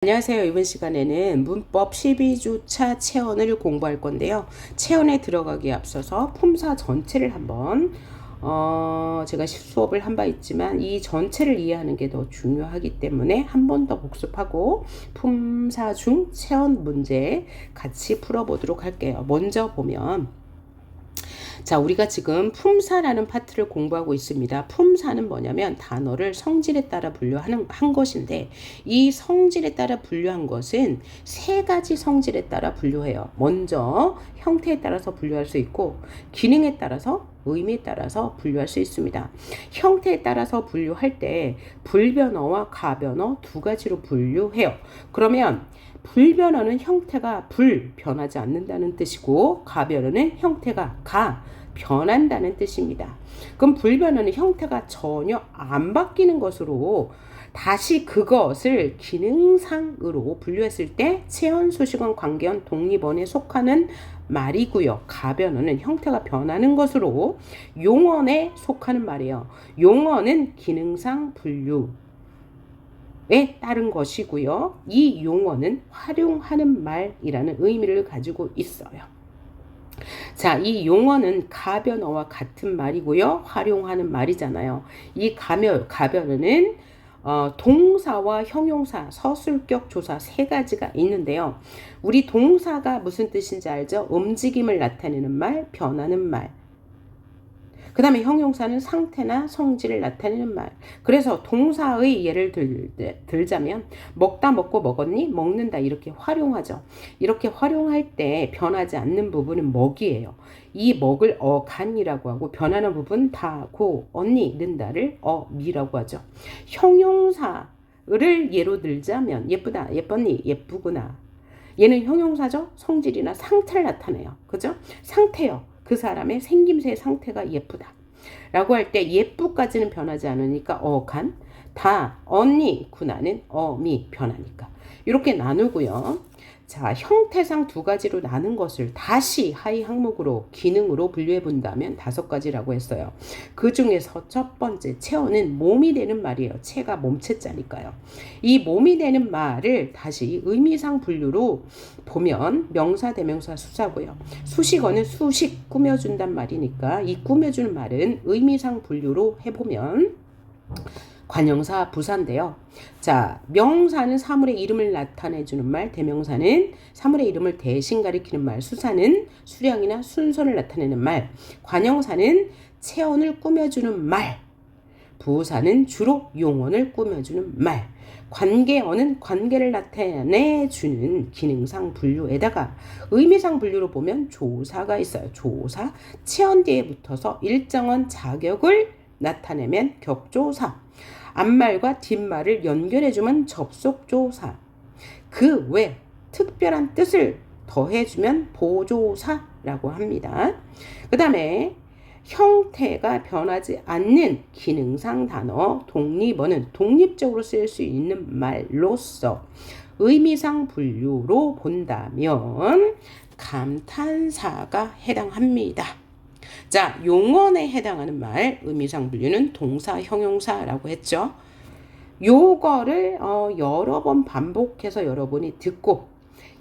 안녕하세요. 이번 시간에는 문법 12주차 체언을 공부할 건데요. 체언에 들어가기에 앞서서 품사 전체를 한번 제가 수업을 한 바 있지만 이 전체를 이해하는 게 더 중요하기 때문에 한 번 더 복습하고 품사 중 체언 문제 같이 풀어보도록 할게요. 먼저 보면 자, 우리가 지금 품사라는 파트를 공부하고 있습니다. 품사는 뭐냐면 단어를 성질에 따라 분류하는 한 것인데 이 성질에 따라 분류한 것은 세 가지 성질에 따라 분류해요. 먼저 형태에 따라서 분류할 수 있고 기능에 따라서 의미에 따라서 분류할 수 있습니다. 형태에 따라서 분류할 때 불변어와 가변어 두 가지로 분류해요. 그러면 불변어는 형태가 변하지 않는다는 뜻이고 가변어는 형태가 변한다는 뜻입니다. 그럼 불변어는 형태가 전혀 안 바뀌는 것으로 다시 그것을 기능상으로 분류했을 때 체언, 수식어, 관계언, 독립언에 속하는 말이고요. 가변어는 형태가 변하는 것으로 용언에 속하는 말이에요. 용언은 기능상 분류 에 따른 것이고요. 이 용어는 활용하는 말이라는 의미를 가지고 있어요. 자, 이 용어는 가변어와 같은 말이고요. 활용하는 말이잖아요. 이 가변어는 동사와 형용사, 서술격, 조사 세 가지가 있는데요. 우리 동사가 무슨 뜻인지 알죠? 움직임을 나타내는 말, 변하는 말. 그 다음에 형용사는 상태나 성질을 나타내는 말. 그래서 동사의 예를 들자면 먹다, 먹고, 먹었니, 먹는다 이렇게 활용하죠. 이렇게 활용할 때 변하지 않는 부분은 먹이에요. 이 먹을 간이라고 하고 변하는 부분 다, 고, 언니, 는다를 미라고 하죠. 형용사를 예로 들자면 예쁘다, 예뻤니, 예쁘구나. 얘는 형용사죠. 성질이나 상태를 나타내요. 그죠? 상태요. 그 사람의 생김새의 상태가 예쁘다 라고 할 때 예쁘까지는 변하지 않으니까 간, 다, 언니, 구나는 미 변하니까 이렇게 나누고요. 자, 형태상 두 가지로 나눈 것을 다시 하위 항목으로 기능으로 분류해 본다면 5가지라고 했어요. 그 중에서 첫 번째 체어는 몸이 되는 말이에요. 체가 몸체자니까요. 이 몸이 되는 말을 다시 의미상 분류로 보면 명사, 대명사, 수사고요. 수식어는 수식 꾸며준단 말이니까 이 꾸며주는 말은 의미상 분류로 해보면 관형사, 부사인데요. 자, 명사는 사물의 이름을 나타내주는 말, 대명사는 사물의 이름을 대신 가리키는 말, 수사는 수량이나 순서를 나타내는 말, 관형사는 체언을 꾸며주는 말, 부사는 주로 용언을 꾸며주는 말, 관계어는 관계를 나타내주는 기능상 분류에다가 의미상 분류로 보면 조사가 있어요. 조사, 체언 뒤에 붙어서 일정한 자격을 나타내면 격조사, 앞말과 뒷말을 연결해주면 접속조사, 그 외 특별한 뜻을 더해주면 보조사라고 합니다. 그 다음에 형태가 변하지 않는 기능상 단어 독립어는 독립적으로 쓸 수 있는 말로서 의미상 분류로 본다면 감탄사가 해당합니다. 자, 용언에 해당하는 말, 의미상 분류는 동사, 형용사라고 했죠. 요거를 여러 번 반복해서 여러분이 듣고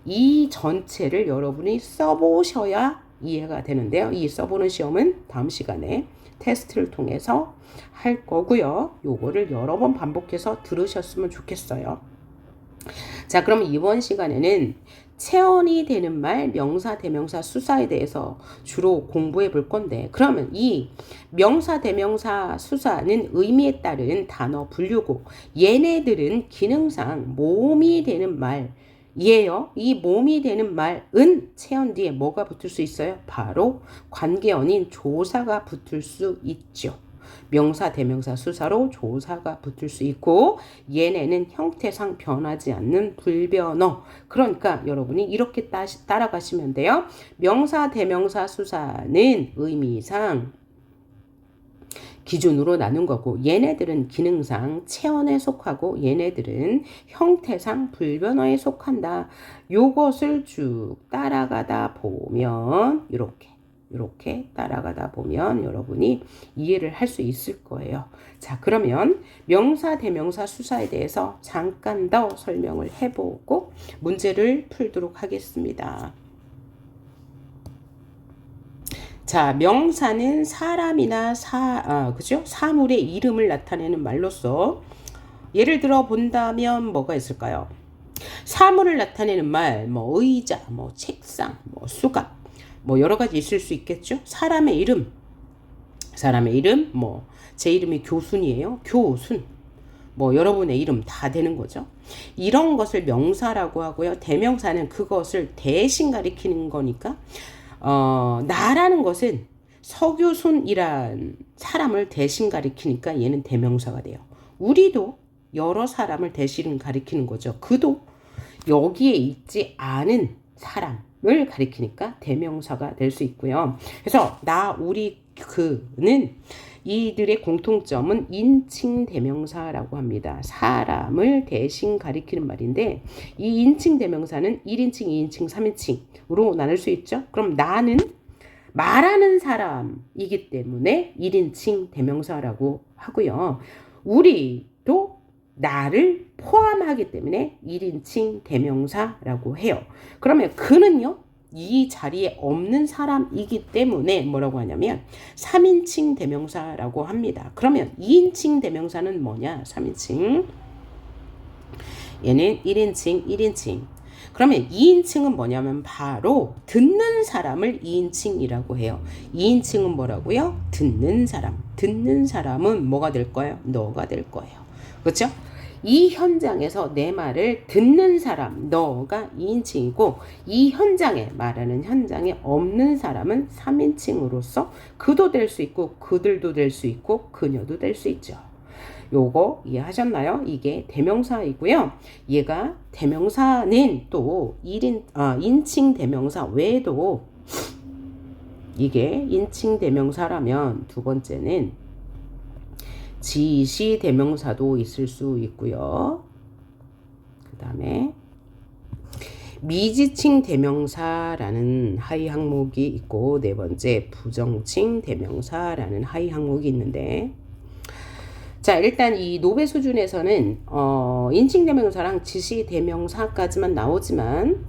이 전체를 여러분이 써보셔야 이해가 되는데요. 이 써보는 시험은 다음 시간에 테스트를 통해서 할 거고요. 요거를 여러 번 반복해서 들으셨으면 좋겠어요. 자, 그럼 이번 시간에는 체언이 되는 말, 명사, 대명사, 수사에 대해서 주로 공부해 볼 건데, 그러면 이 명사, 대명사, 수사는 의미에 따른 단어 분류고 얘네들은 기능상 몸이 되는 말이에요. 이 몸이 되는 말은 체언 뒤에 뭐가 붙을 수 있어요? 바로 관계어인 조사가 붙을 수 있죠. 명사, 대명사, 수사로 조사가 붙을 수 있고 얘네는 형태상 변하지 않는 불변어. 그러니까 여러분이 이렇게 따라가시면 돼요. 명사, 대명사, 수사는 의미상 기준으로 나눈 거고 얘네들은 기능상 체언에 속하고 얘네들은 형태상 불변어에 속한다. 요것을 쭉 따라가다 보면 이렇게 따라가다 보면 여러분이 이해를 할 수 있을 거예요. 자, 그러면 명사, 대명사, 수사에 대해서 잠깐 더 설명을 해보고 문제를 풀도록 하겠습니다. 자, 명사는 사람이나 그죠? 사물의 이름을 나타내는 말로서 예를 들어 본다면 뭐가 있을까요? 사물을 나타내는 말, 뭐 의자, 뭐 책상, 뭐 수갑, 뭐 여러 가지 있을 수 있겠죠? 사람의 이름, 뭐 제 이름이 교순이에요. 교순. 뭐 여러분의 이름 다 되는 거죠. 이런 것을 명사라고 하고요. 대명사는 그것을 대신 가리키는 거니까 나라는 것은 서교순이란 사람을 대신 가리키니까 얘는 대명사가 돼요. 우리도 여러 사람을 대신 가리키는 거죠. 그도 여기에 있지 않은 사람을 가리키니까 대명사가 될 수 있고요. 그래서 나, 우리, 그는 이들의 공통점은 인칭 대명사라고 합니다. 사람을 대신 가리키는 말인데 이 인칭 대명사는 1인칭, 2인칭, 3인칭으로 나눌 수 있죠. 그럼 나는 말하는 사람이기 때문에 1인칭 대명사라고 하고요. 우리도 나를 포함하기 때문에 1인칭 대명사라고 해요. 그러면 그는요, 이 자리에 없는 사람이기 때문에 뭐라고 하냐면 3인칭 대명사라고 합니다. 그러면 2인칭 대명사는 뭐냐? 3인칭. 얘는 1인칭. 그러면 2인칭은 뭐냐면 바로 듣는 사람을 2인칭이라고 해요. 2인칭은 뭐라고요? 듣는 사람. 듣는 사람은 뭐가 될 거예요? 너가 될 거예요. 그렇죠? 이 현장에서 내 말을 듣는 사람, 너가 2인칭이고 이 현장에 말하는 현장에 없는 사람은 3인칭으로서 그도 될 수 있고 그들도 될 수 있고 그녀도 될 수 있죠. 요거 이해하셨나요? 이게 대명사이고요. 얘가 대명사는 또 인칭 대명사 외에도 이게 인칭 대명사라면 두 번째는 지시 대명사도 있을 수 있고요. 그 다음에 미지칭 대명사라는 하위 항목이 있고 네 번째 부정칭 대명사라는 하위 항목이 있는데 자, 일단 이 노베 수준에서는 인칭 대명사랑 지시 대명사까지만 나오지만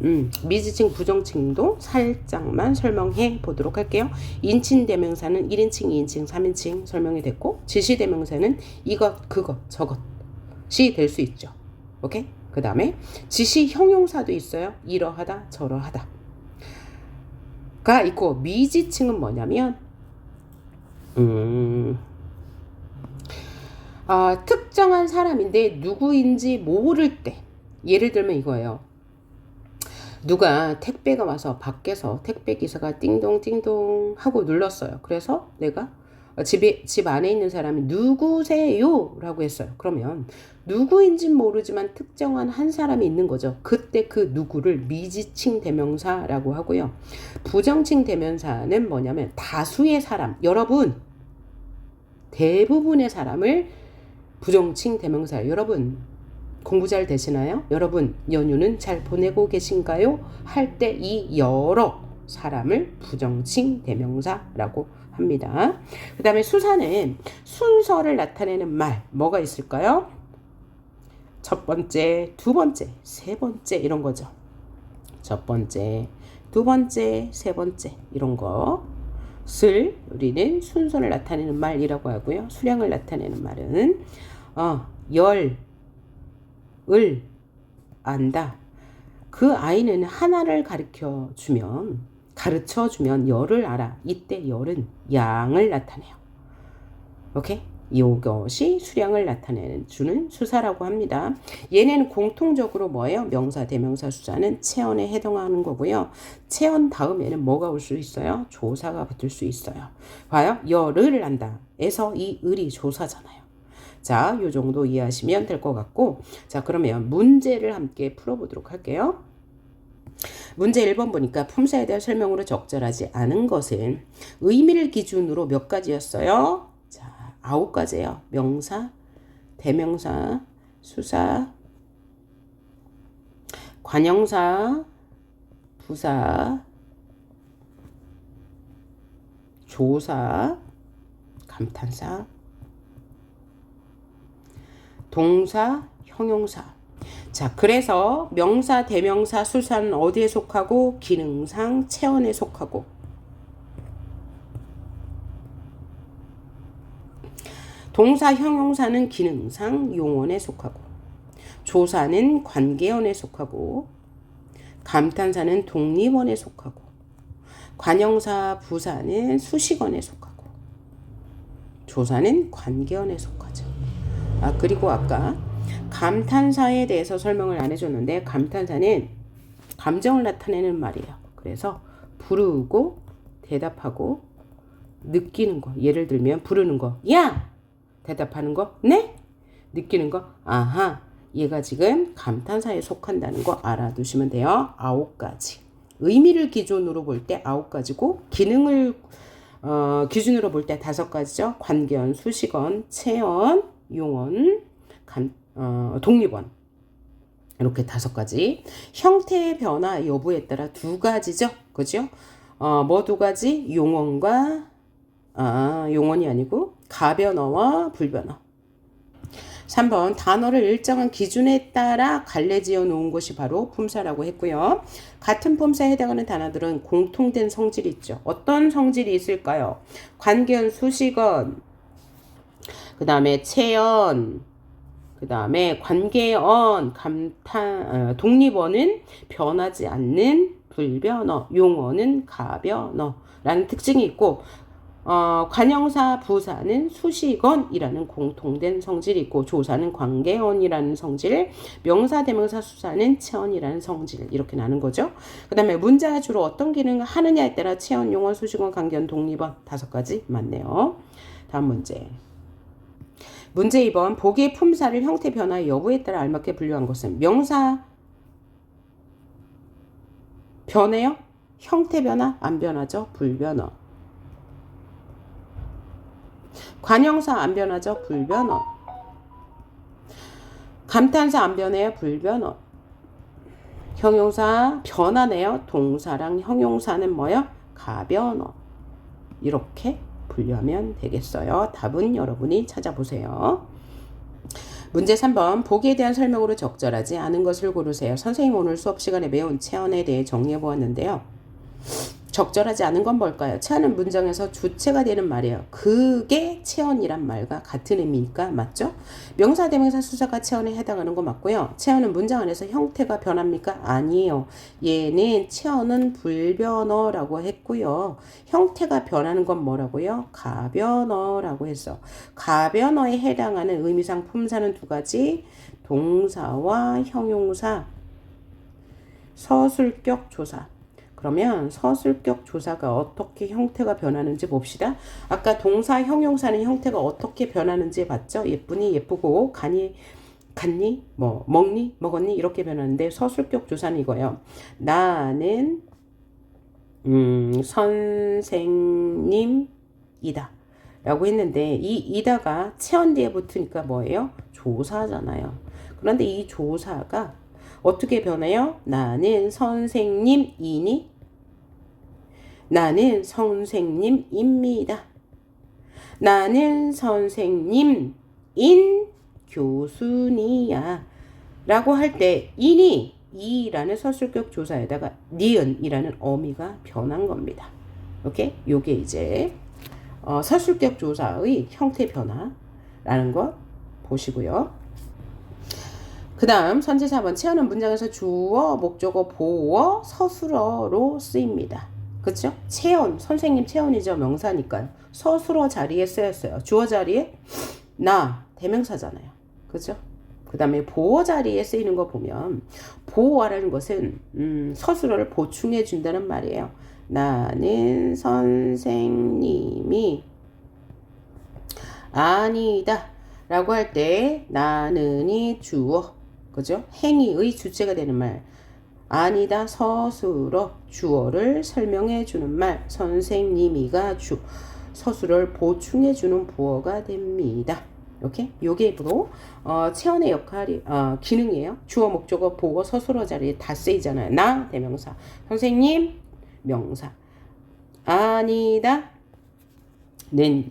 미지칭 부정칭도 살짝만 설명해 보도록 할게요. 인칭 대명사는 1인칭, 2인칭, 3인칭 설명이 됐고 지시 대명사는 이것, 그것, 저것이 될 수 있죠. 오케이? 그 다음에 지시 형용사도 있어요. 이러하다, 저러하다 가 있고 미지칭은 뭐냐면 특정한 사람인데 누구인지 모를 때 예를 들면 이거예요. 누가 택배가 와서 밖에서 택배 기사가 띵동띵동 하고 눌렀어요. 그래서 내가 집 안에 있는 사람이 누구세요? 라고 했어요. 그러면 누구인지 모르지만 특정한 한 사람이 있는 거죠. 그때 그 누구를 미지칭 대명사라고 하고요. 부정칭 대명사는 뭐냐면 다수의 사람, 여러분, 대부분의 사람을 부정칭 대명사예요. 여러분 공부 잘 되시나요? 여러분 연휴는 잘 보내고 계신가요? 할 때 이 여러 사람을 부정칭 대명사라고 합니다. 그 다음에 수사는 순서를 나타내는 말 뭐가 있을까요? 첫 번째, 두 번째, 세 번째 이런 거죠. 첫 번째, 두 번째, 세 번째 이런 것을 우리는 순서를 나타내는 말이라고 하고요. 수량을 나타내는 말은 열을 안다. 그 아이는 하나를 가르쳐 주면 열을 알아. 이때 열은 양을 나타내요. 오케이? 이것이 수량을 나타내는 주는 수사라고 합니다. 얘네는 공통적으로 뭐예요? 명사, 대명사, 수사는 체언에 해당하는 거고요. 체언 다음에는 뭐가 올 수 있어요? 조사가 붙을 수 있어요. 봐요. 열을 안다. 에서 이 을이 조사잖아요. 자, 요 정도 이해하시면 될 것 같고 자, 그러면 문제를 함께 풀어보도록 할게요. 문제 1번 보니까 품사에 대한 설명으로 적절하지 않은 것은 의미를 기준으로 몇 가지였어요? 자, 9가지예요. 명사, 대명사, 수사, 관형사, 부사, 조사, 감탄사, 동사, 형용사. 자, 그래서 명사, 대명사, 수사는 어디에 속하고? 기능상 체언에 속하고, 동사, 형용사는 기능상 용언에 속하고, 조사는 관계언에 속하고, 감탄사는 독립언에 속하고, 관형사, 부사는 수식언에 속하고, 조사는 관계언에 속하죠. 그리고 아까 감탄사에 대해서 설명을 안 해줬는데, 감탄사는 감정을 나타내는 말이에요. 그래서 부르고 대답하고 느끼는 거. 예를 들면 부르는 거 야! 대답하는 거 네? 느끼는 거 아하. 얘가 지금 감탄사에 속한다는 거 알아두시면 돼요. 9가지. 의미를 기준으로 볼 때 9가지고 기능을 기준으로 볼 때 5가지죠. 관계언, 수식언, 체언, 용언, 독립언. 이렇게 5가지. 형태의 변화 여부에 따라 2가지죠. 그죠? 뭐 2가지? 용언과 용언이 아니고 가변어와 불변어. 3번 단어를 일정한 기준에 따라 갈래지어 놓은 것이 바로 품사라고 했고요. 같은 품사에 해당하는 단어들은 공통된 성질이 있죠. 어떤 성질이 있을까요? 관계언, 수식언, 그 다음에 체언, 그 다음에 관계언, 독립어는 변하지 않는 불변어, 용어는 가변어라는 특징이 있고, 관형사, 부사는 수식언이라는 공통된 성질이 있고, 조사는 관계언이라는 성질, 명사, 대명사, 수사는 체언이라는 성질, 이렇게 나는 거죠. 그 다음에 문장이 주로 어떤 기능을 하느냐에 따라 체언, 용언, 수식언, 관계언, 독립언 5가지 맞네요. 다음 문제. 문제 2번. 보기의 품사를 형태 변화 여부에 따라 알맞게 분류한 것은 명사 변해요? 형태 변화? 안 변하죠? 불변어. 관형사 안 변하죠? 불변어. 감탄사 안 변해요? 불변어. 형용사 변하네요? 동사랑 형용사는 뭐요? 가변어. 이렇게 분류하면 되겠어요. 답은 여러분이 찾아보세요. 문제 3번. 보기에 대한 설명으로 적절하지 않은 것을 고르세요. 선생님 오늘 수업 시간에 배운 체언에 대해 정리해 보았는데요. 적절하지 않은 건 뭘까요? 체언은 문장에서 주체가 되는 말이에요. 그게 체언이란 말과 같은 의미니까 맞죠? 명사, 대명사, 수사가 체언에 해당하는 거 맞고요. 체언은 문장 안에서 형태가 변합니까? 아니에요. 얘는 체언은 불변어라고 했고요. 형태가 변하는 건 뭐라고요? 가변어라고 했어. 가변어에 해당하는 의미상 품사는 2가지. 동사와 형용사, 서술격 조사. 그러면 서술격 조사가 어떻게 형태가 변하는지 봅시다. 아까 동사, 형용사는 형태가 어떻게 변하는지 봤죠? 예쁘니, 예쁘고, 가니, 갔니, 뭐 먹니, 먹었니 이렇게 변하는데 서술격 조사는 이거예요. 나는 선생님이다 라고 했는데 이 이다가 체언 뒤에 붙으니까 뭐예요? 조사잖아요. 그런데 이 조사가 어떻게 변해요? 나는 선생님이니? 나는 선생님입니다. 나는 선생님인 교순이야 라고 할 때 이니, 이라는 서술격 조사에다가 니은이라는 어미가 변한 겁니다. 오케이? 요게 이제 서술격 조사의 형태 변화라는 거 보시고요. 그 다음 선제 4번. 체언은 문장에서 주어, 목적어, 보어, 서술어로 쓰입니다. 그쵸? 체언, 선생님 체언이죠. 명사니까요. 서술어 자리에 쓰였어요. 주어 자리에 나, 대명사잖아요. 그죠? 그 다음에 보어 자리에 쓰이는 거 보면 보어라는 것은 서술어를 보충해 준다는 말이에요. 나는 선생님이 아니다 라고 할 때 나는이 주어, 그죠? 행위의 주체가 되는 말. 아니다 서술어, 주어를 설명해 주는 말. 선생님이가 서술어를 보충해 주는 부어가 됩니다. 이렇게 요게 바로 체언의 역할이 기능이에요. 주어, 목적어, 보어, 서술어 자리에 다 쓰이잖아요. 나 대명사, 선생님 명사, 아니다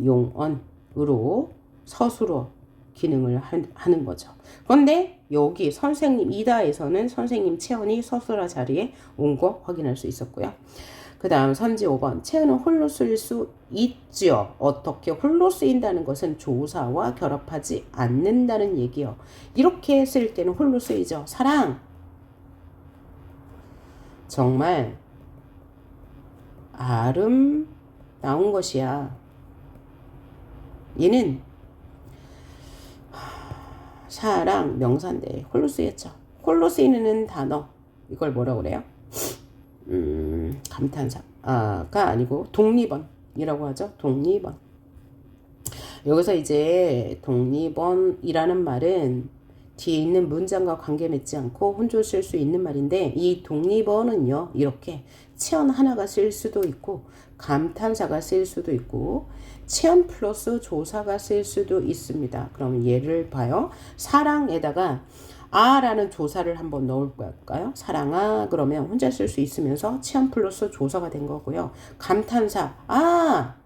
용언으로 서술어 기능을 하는 거죠. 그런데 여기 선생님 이다에서는 선생님 채연이 서술어 자리에 온 거 확인할 수 있었고요. 그 다음 선지 5번. 채연은 홀로 쓰일 수 있죠. 어떻게 홀로 쓰인다는 것은 조사와 결합하지 않는다는 얘기요. 이렇게 쓸 때는 홀로 쓰이죠. 사랑. 정말 아름다운 것이야. 얘는 사랑 명사인데 홀로 쓰였죠. 홀로 쓰이는 단어 이걸 뭐라고 그래요? 감탄사가 아니고 독립언이라고 하죠. 독립언. 여기서 이제 독립언이라는 말은 뒤에 있는 문장과 관계 맺지 않고 혼자 쓸 수 있는 말인데 이 독립언은요. 이렇게 체언 하나가 쓸 수도 있고 감탄사가 쓸 수도 있고 체언 플러스 조사가 쓸 수도 있습니다. 그럼 예를 봐요. 사랑에다가 아라는 조사를 한번 넣을까요? 사랑아 그러면 혼자 쓸 수 있으면서 체언 플러스 조사가 된 거고요. 감탄사 아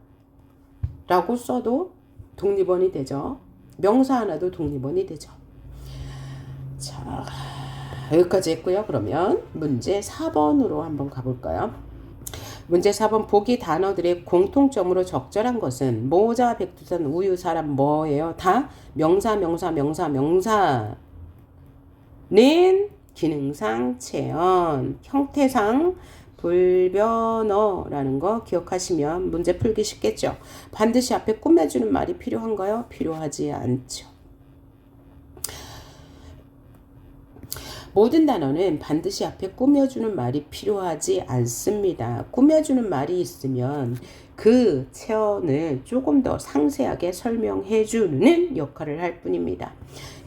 라고 써도 독립언이 되죠. 명사 하나도 독립언이 되죠. 자, 여기까지 했고요. 그러면 문제 4번으로 한번 가볼까요? 문제 4번 보기 단어들의 공통점으로 적절한 것은 모자, 백두산, 우유, 사람 뭐예요? 다 명사는 기능상 체언, 형태상 불변어라는 거 기억하시면 문제 풀기 쉽겠죠. 반드시 앞에 꾸며주는 말이 필요한가요? 필요하지 않죠. 모든 단어는 반드시 앞에 꾸며주는 말이 필요하지 않습니다. 꾸며주는 말이 있으면 그 체언을 조금 더 상세하게 설명해주는 역할을 할 뿐입니다.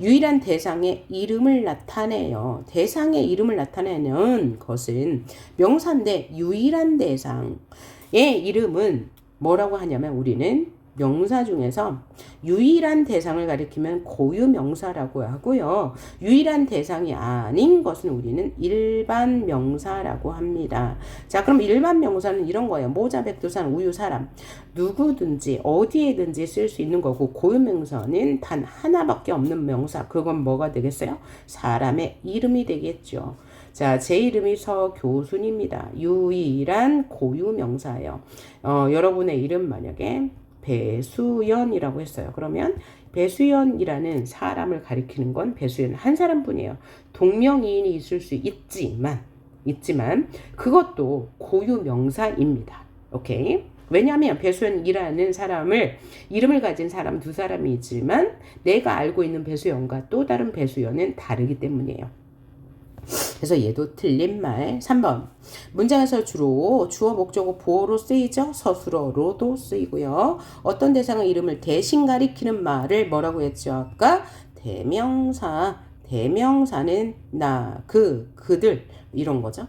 유일한 대상의 이름을 나타내요. 대상의 이름을 나타내는 것은 명사인데 유일한 대상의 이름은 뭐라고 하냐면 우리는 명사 중에서 유일한 대상을 가리키면 고유명사라고 하고요. 유일한 대상이 아닌 것은 우리는 일반 명사라고 합니다. 자, 그럼 일반 명사는 이런 거예요. 모자, 백두산, 우유, 사람. 누구든지 어디에든지 쓸 수 있는 거고 고유명사는 단 하나밖에 없는 명사. 그건 뭐가 되겠어요? 사람의 이름이 되겠죠. 자, 제 이름이 서교순입니다. 유일한 고유명사예요. 여러분의 이름 만약에 배수연이라고 했어요. 그러면 배수연이라는 사람을 가리키는 건 배수연 한 사람뿐이에요. 동명이인이 있을 수 있지만 그것도 고유명사입니다. 오케이? 왜냐하면 배수연이라는 사람을 이름을 가진 사람 두 사람이 있지만 내가 알고 있는 배수연과 또 다른 배수연은 다르기 때문이에요. 그래서 얘도 틀린 말. 3번. 문장에서 주로 주어, 목적어, 보어로 쓰이죠. 서술어로도 쓰이고요. 어떤 대상의 이름을 대신 가리키는 말을 뭐라고 했죠? 아까 대명사. 대명사는 나, 그들 이런 거죠.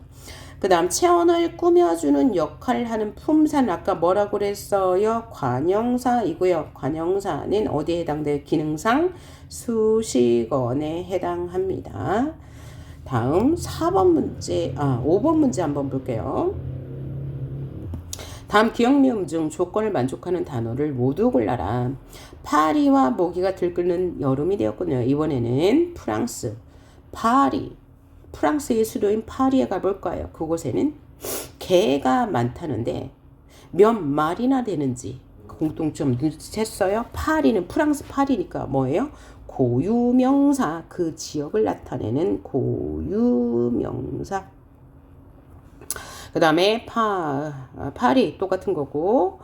그 다음 체언을 꾸며주는 역할을 하는 품사는 아까 뭐라고 그랬어요? 관형사이고요. 관형사는 어디에 해당돼요? 기능상 수식어에 해당합니다. 다음 5번 문제 한번 볼게요. 다음 기억, 미음 중 조건을 만족하는 단어를 모두 골라라. 파리와 모기가 들끓는 여름이 되었군요. 이번에는 프랑스, 파리, 프랑스의 수도인 파리에 가볼까요? 그곳에는 개가 많다는데 몇 마리나 되는지 공통점 눈치챘어요? 파리는 프랑스 파리니까 뭐예요? 고유명사, 그 지역을 나타내는 고유명사. 그 다음에 파리 똑같은 거고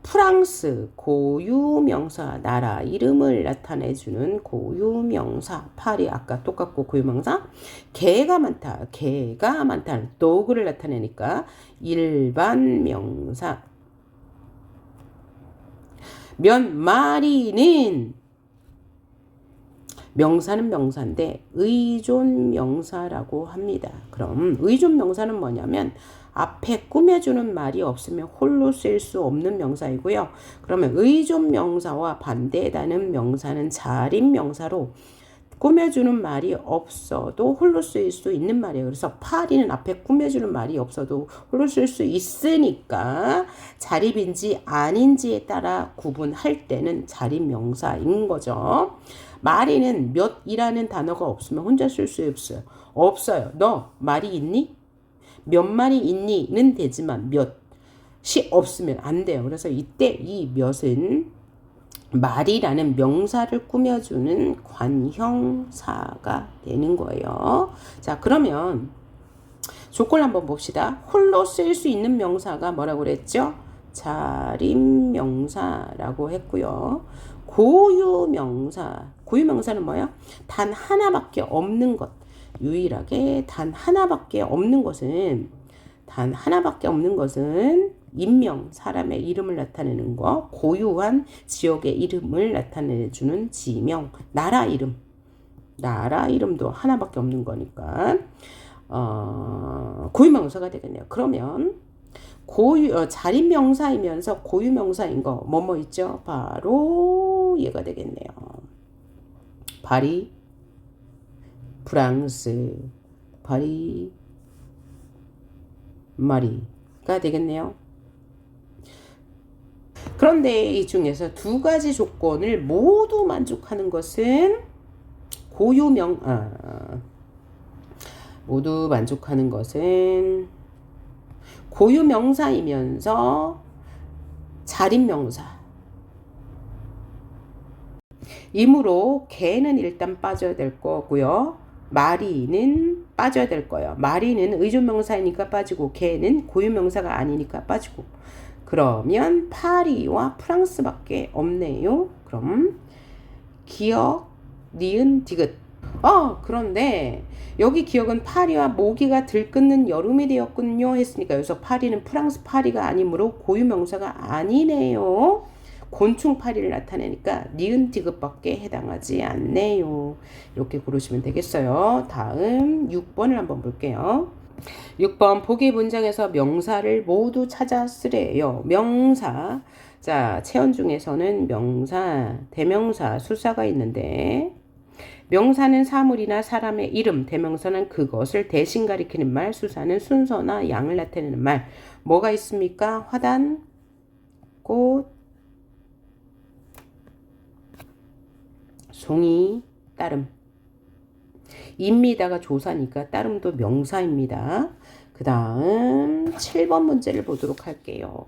프랑스 고유명사, 나라 이름을 나타내주는 고유명사. 파리 아까 똑같고 고유명사. 개가 많다는 dog를 나타내니까 일반 명사. 몇 마리는 명사는 명사인데 의존 명사라고 합니다. 그럼 의존 명사는 뭐냐면 앞에 꾸며주는 말이 없으면 홀로 쓸 수 없는 명사이고요. 그러면 의존 명사와 반대되는 명사는 자림 명사로 꾸며주는 말이 없어도 홀로 쓰일 수 있는 말이에요. 그래서 파리는 앞에 꾸며주는 말이 없어도 홀로 쓸 수 있으니까 자립인지 아닌지에 따라 구분할 때는 자립명사인 거죠. 마리는 몇이라는 단어가 없으면 혼자 쓸 수 없어요. 없어요. 너 말이 있니? 몇 마리 있니?는 되지만 몇이 없으면 안 돼요. 그래서 이때 이 몇은 말이라는 명사를 꾸며주는 관형사가 되는 거예요. 자, 그러면 조건을 한번 봅시다. 홀로 쓰일 수 있는 명사가 뭐라고 그랬죠? 자립명사라고 했고요. 고유명사는 뭐야? 단 하나밖에 없는 것. 유일하게 단 하나밖에 없는 것은 인명, 사람의 이름을 나타내는 거, 고유한 지역의 이름을 나타내주는 지명, 나라 이름도 하나밖에 없는 거니까 고유명사가 되겠네요. 그러면 자립명사이면서 고유명사인 거 뭐뭐 있죠? 바로 얘가 되겠네요. 파리, 프랑스, 파리, 마리가 되겠네요. 그런데 이 중에서 두 가지 조건을 모두 만족하는 것은 모두 만족하는 것은 고유명사이면서 자립명사. 이므로 개는 일단 빠져야 될 거고요. 마리는 빠져야 될 거예요. 마리는 의존명사이니까 빠지고 개는 고유명사가 아니니까 빠지고. 그러면 파리와 프랑스밖에 없네요. 그럼 기역, 니은, 디귿. 그런데 여기 기역은 파리와 모기가 들끓는 여름이 되었군요 했으니까 여기서 파리는 프랑스 파리가 아니므로 고유명사가 아니네요. 곤충 파리를 나타내니까 니은 디귿밖에 해당하지 않네요. 이렇게 고르시면 되겠어요. 다음 6번을 한번 볼게요. 6번 보기 문장에서 명사를 모두 찾아 쓰래요. 명사. 자, 체언 중에서는 명사, 대명사, 수사가 있는데 명사는 사물이나 사람의 이름, 대명사는 그것을 대신 가리키는 말, 수사는 순서나 양을 나타내는 말. 뭐가 있습니까? 화단, 꽃, 송이, 따름. 입니다가 조사니까 따름도 명사입니다. 그 다음 7번 문제를 보도록 할게요.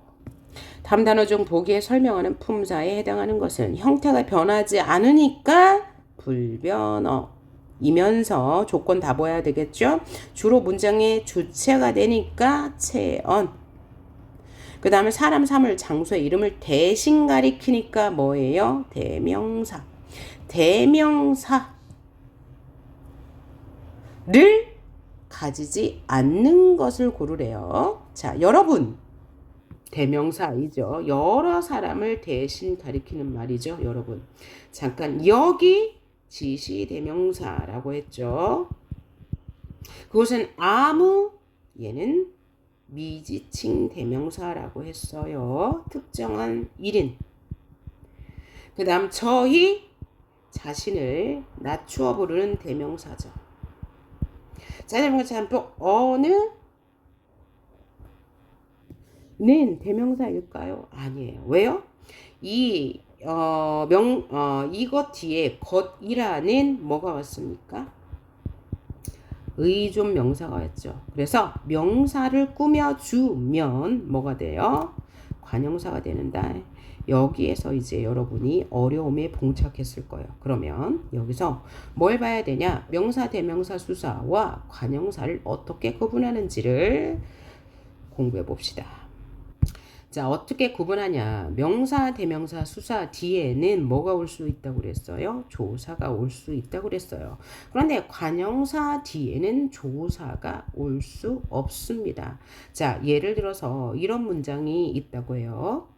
다음 단어 중 보기에 설명하는 품사에 해당하는 것은 형태가 변하지 않으니까 불변어이면서 조건 다 보아야 되겠죠. 주로 문장의 주체가 되니까 체언. 그 다음에 사람, 사물, 장소의 이름을 대신 가리키니까 뭐예요? 대명사. 대명사를 가지지 않는 것을 고르래요. 자, 여러분. 대명사이죠. 여러 사람을 대신 가리키는 말이죠. 여러분. 잠깐 여기 지시대명사라고 했죠. 그것은 아무, 얘는 미지칭 대명사라고 했어요. 특정한 일인. 그 다음 저희, 자신을 낮추어 부르는 대명사죠. 자녀명사 어느 는 대명사일까요? 아니에요. 왜요? 이것 뒤에 것이라는 뭐가 왔습니까? 의존 명사가 왔죠. 그래서 명사를 꾸며주면 뭐가 돼요? 관형사가 되는다. 여기에서 이제 여러분이 어려움에 봉착했을 거예요. 그러면 여기서 뭘 봐야 되냐? 명사, 대명사, 수사와 관형사를 어떻게 구분하는지를 공부해 봅시다. 자, 어떻게 구분하냐? 명사, 대명사, 수사 뒤에는 뭐가 올 수 있다고 그랬어요? 조사가 올 수 있다고 그랬어요. 그런데 관형사 뒤에는 조사가 올 수 없습니다. 자, 예를 들어서 이런 문장이 있다고 해요.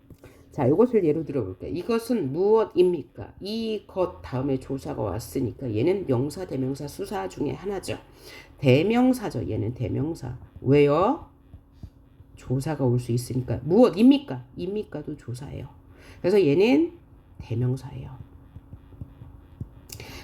자, 이것을 예로 들어볼게요. 이것은 무엇입니까? 이것 다음에 조사가 왔으니까 얘는 명사, 대명사, 수사 중에 하나죠. 대명사죠. 얘는 대명사. 왜요? 조사가 올 수 있으니까. 무엇입니까? 입니까도 조사예요. 그래서 얘는 대명사예요.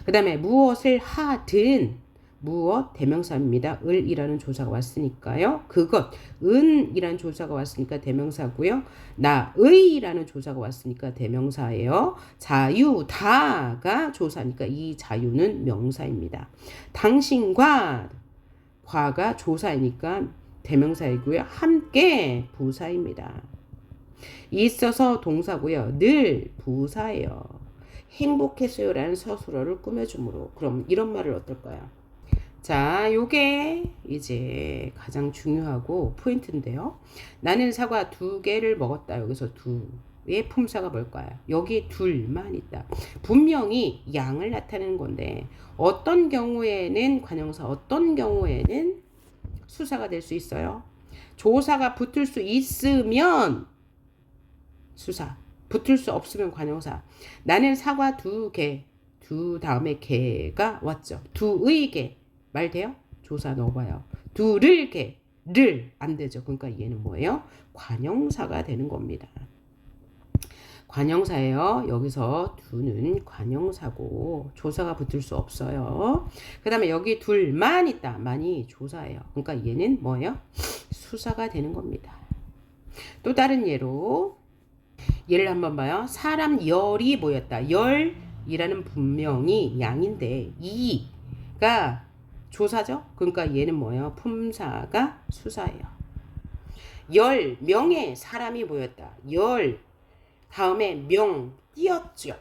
그 다음에 무엇을 하든 무엇 대명사입니다. 을이라는 조사가 왔으니까요. 그것 은이라는 조사가 왔으니까 대명사고요. 나의라는 조사가 왔으니까 대명사예요. 자유 다가 조사니까 이 자유는 명사입니다. 당신과 과가 조사이니까 대명사이고요. 함께 부사입니다. 있어서 동사고요. 늘 부사예요. 행복했어요 라는 서술어를 꾸며주므로. 그럼 이런 말을 어떨까요? 자, 요게 이제 가장 중요하고 포인트인데요. 나는 사과 2개를 먹었다. 여기서 두의 품사가 뭘까요? 여기 둘만 있다. 분명히 양을 나타내는 건데 어떤 경우에는 관형사, 어떤 경우에는 수사가 될 수 있어요. 조사가 붙을 수 있으면 수사, 붙을 수 없으면 관형사. 나는 사과 2개, 두 다음에 개가 왔죠. 2의 개. 말 돼요? 조사 넣어봐요. 2를 개, 를 안 되죠. 그러니까 얘는 뭐예요? 관형사가 되는 겁니다. 관형사예요. 여기서 2는 관형사고 조사가 붙을 수 없어요. 그 다음에 여기 둘만 있다. 만이 조사예요. 그러니까 얘는 뭐예요? 수사가 되는 겁니다. 또 다른 예로 예를 한번 봐요. 사람 열이 모였다. 열이라는 분명히 양인데 이가 조사죠. 그러니까 얘는 뭐예요? 품사가 수사예요. 10명의 사람이 모였다. 열 다음에 명 띄었죠.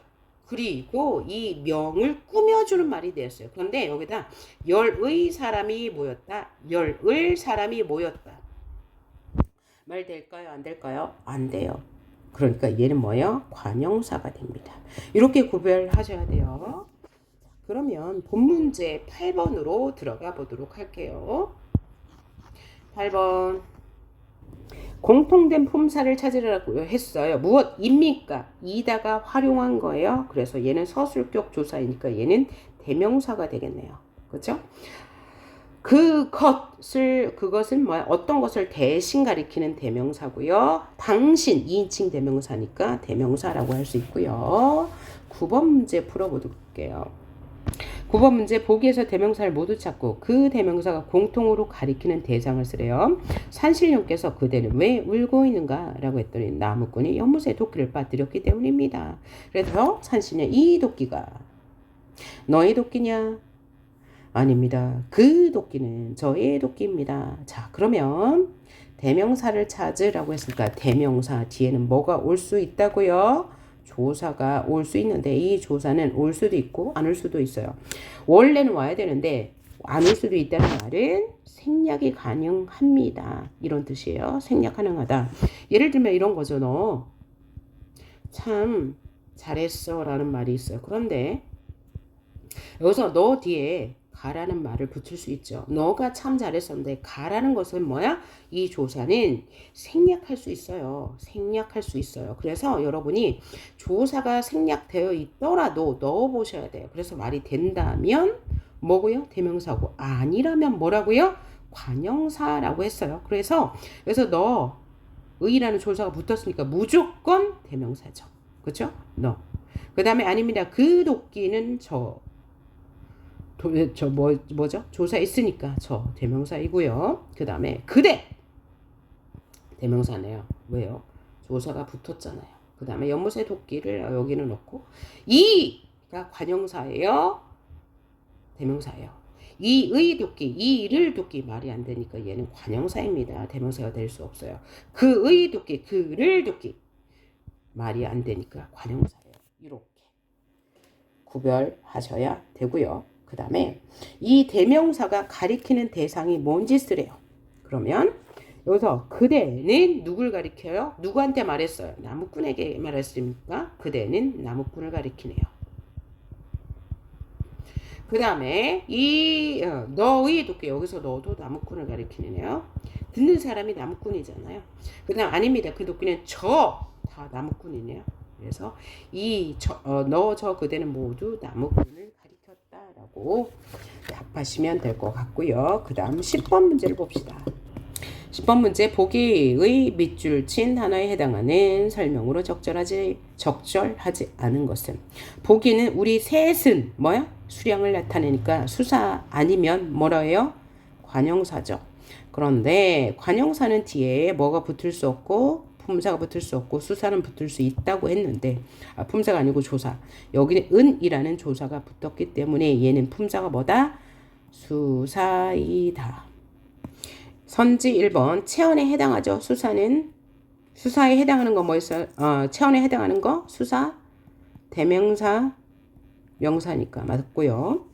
그리고 이 명을 꾸며주는 말이 되었어요. 그런데 여기다 열의 사람이 모였다. 열을 사람이 모였다. 말 될까요? 안 될까요? 안 돼요. 그러니까 얘는 뭐예요? 관형사가 됩니다. 이렇게 구별하셔야 돼요. 그러면 본문제 8번으로 들어가 보도록 할게요. 8번. 공통된 품사를 찾으라고 했어요. 무엇입니까? 이다가 활용한 거예요. 그래서 얘는 서술격 조사이니까 얘는 대명사가 되겠네요. 그렇죠? 그것은 뭐야? 어떤 것을 대신 가리키는 대명사고요. 당신 2인칭 대명사니까 대명사라고 할 수 있고요. 9번 문제 풀어보도록 할게요. 9번 문제 보기에서 대명사를 모두 찾고 그 대명사가 공통으로 가리키는 대상을 쓰래요. 산신령께서 그대는 왜 울고 있는가? 라고 했더니 나무꾼이 연못에 도끼를 빠뜨렸기 때문입니다. 그래서 산신령 이 도끼가 너의 도끼냐? 아닙니다. 그 도끼는 저의 도끼입니다. 자, 그러면 대명사를 찾으라고 했으니까 대명사 뒤에는 뭐가 올 수 있다고요? 조사가 올 수 있는데 이 조사는 올 수도 있고 안 올 수도 있어요. 원래는 와야 되는데 안 올 수도 있다는 말은 생략이 가능합니다. 이런 뜻이에요. 생략 가능하다. 예를 들면 이런 거죠. 너 참 잘했어 라는 말이 있어요. 그런데 여기서 너 뒤에 가라는 말을 붙일 수 있죠. 너가 참 잘했었는데 가라는 것은 뭐야? 이 조사는 생략할 수 있어요. 생략할 수 있어요. 그래서 여러분이 조사가 생략되어 있더라도 넣어보셔야 돼요. 그래서 말이 된다면 뭐고요? 대명사고 아니라면 뭐라고요? 관형사라고 했어요. 그래서 너 의라는 조사가 붙었으니까 무조건 대명사죠. 그렇죠? 너. 그 다음에 아닙니다. 그 도끼는 뭐죠? 조사 있으니까 저 대명사이고요. 그 다음에 그대 대명사네요. 왜요? 조사가 붙었잖아요. 그 다음에 연못의 도끼를 여기는 넣고 이가 관형사예요. 대명사예요. 이의 도끼, 이를 도끼 말이 안 되니까 얘는 관형사입니다. 대명사가 될 수 없어요. 그의 도끼, 그를 도끼 말이 안 되니까 관형사예요. 이렇게 구별하셔야 되고요. 그 다음에 이 대명사가 가리키는 대상이 뭔지 쓰래요. 그러면 여기서 그대는 누굴 가리켜요? 누구한테 말했어요? 나무꾼에게 말했습니까? 그대는 나무꾼을 가리키네요. 그 다음에 너의 도끼, 여기서 너도 나무꾼을 가리키네요. 듣는 사람이 나무꾼이잖아요. 그 다음 아닙니다. 그 도끼는 다 나무꾼이네요. 그래서 저 그대는 모두 나무꾼을 가리켰다라고 답하시면 될 것 같고요. 그 다음 10번 문제를 봅시다. 10번 문제 보기의 밑줄 친 단어에 해당하는 설명으로 적절하지 않은 것은 보기는 우리 셋은 뭐야? 수량을 나타내니까 수사 아니면 뭐라 해요? 관형사죠. 그런데 관형사는 뒤에 뭐가 붙을 수 없고 품사가 붙을 수 없고 수사는 붙을 수 있다고 했는데 품사가 아니고 조사. 여기는 은이라는 조사가 붙었기 때문에 얘는 품사가 뭐다? 수사이다. 선지 1번 체언에 해당하죠. 수사에 해당하는 거 뭐 있어요? 체언에 해당하는 거 수사 대명사 명사니까 맞고요.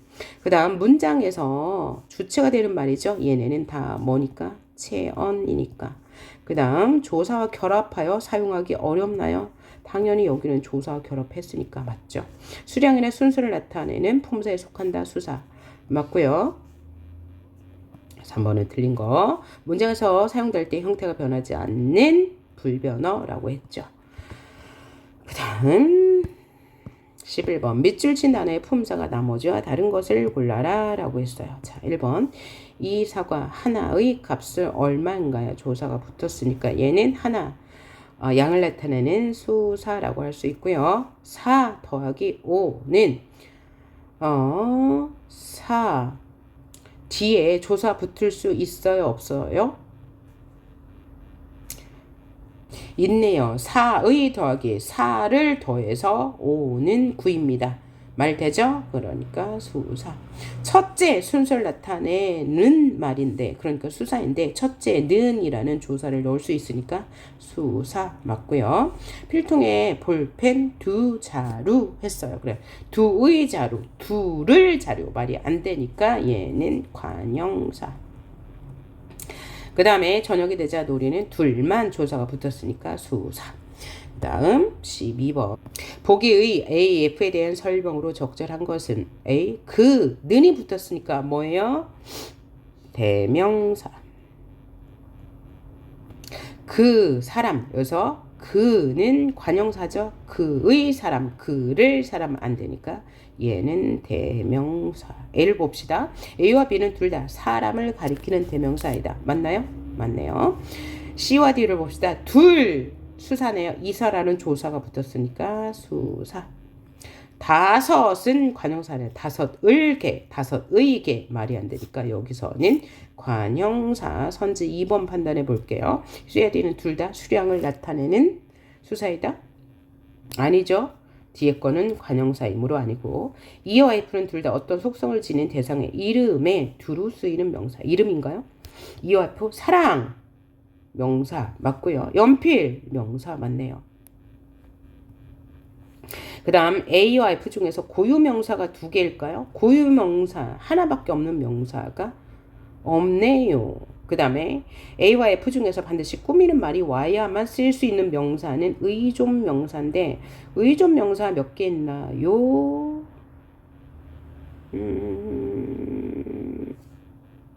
그 다음 문장에서 주체가 되는 말이죠. 얘네는 다 뭐니까? 체언이니까. 그 다음 조사와 결합하여 사용하기 어렵나요? 당연히 여기는 조사와 결합했으니까 맞죠. 수량이나 순수를 나타내는 품사에 속한다. 수사 맞고요. 3번은 틀린 거. 문장에서 사용될 때 형태가 변하지 않는 불변어라고 했죠. 그 다음 11번 밑줄 친 단어의 품사가 나머지와 다른 것을 골라라 라고 했어요. 자, 1번 이 사과 하나의 값을 얼마인가요? 조사가 붙었으니까 얘는 하나 양을 나타내는 수사라고 할 수 있고요. 4 더하기 5는 4 뒤에 조사 붙을 수 있어요? 없어요? 있네요. 4의 더하기 4를 더해서 5는 9입니다. 말 되죠? 그러니까 수사. 첫째 순서를 나타내는 말인데 그러니까 수사인데 첫째는 이라는 조사를 넣을 수 있으니까 수사 맞고요. 필통에 볼펜 두 자루 했어요. 그래 두의 자루 두를 자루 말이 안 되니까 얘는 관형사. 그 다음에 저녁이 되자 놀이는 둘만 조사가 붙었으니까 수사. 다음 12번 보기의 A, F에 대한 설명으로 적절한 것은 A, 그, 는이 붙었으니까 뭐예요? 대명사. 그 사람, 여기서 그는 관형사죠. 그의 사람, 그를 사람 안 되니까 얘는 대명사. A를 봅시다. A와 B는 둘 다 사람을 가리키는 대명사이다. 맞나요? 맞네요. C와 D를 봅시다. 둘 수사네요. 이사라는 조사가 붙었으니까 수사. 다섯은 관형사네요. 다섯의 개 말이 안 되니까 여기서는 관형사. 선지 2번 판단해 볼게요. C와 D는 둘 다 수량을 나타내는 수사이다? 아니죠. 뒤에 거는 관형사이므로 아니고 E와 F는 둘 다 어떤 속성을 지닌 대상의 이름에 두루 쓰이는 명사. 이름인가요? E와 F 사랑 명사 맞고요. 연필 명사 맞네요. 그 다음 A와 F 중에서 고유명사가 두 개일까요? 고유명사 하나밖에 없는 명사가 없네요. 그 다음에 A와 F 중에서 반드시 꾸미는 말이 와야만 쓰일 수 있는 명사는 의존 명사인데 의존 명사 몇 개 있나요?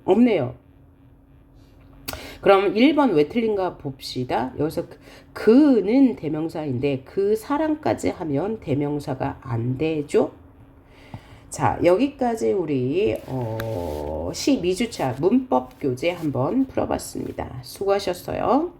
없네요. 그럼 1번 왜 틀린가 봅시다. 여기서 그는 대명사인데 그 사람까지 하면 대명사가 안 되죠. 자, 여기까지 우리 12주차 문법 교재 한번 풀어봤습니다. 수고하셨어요.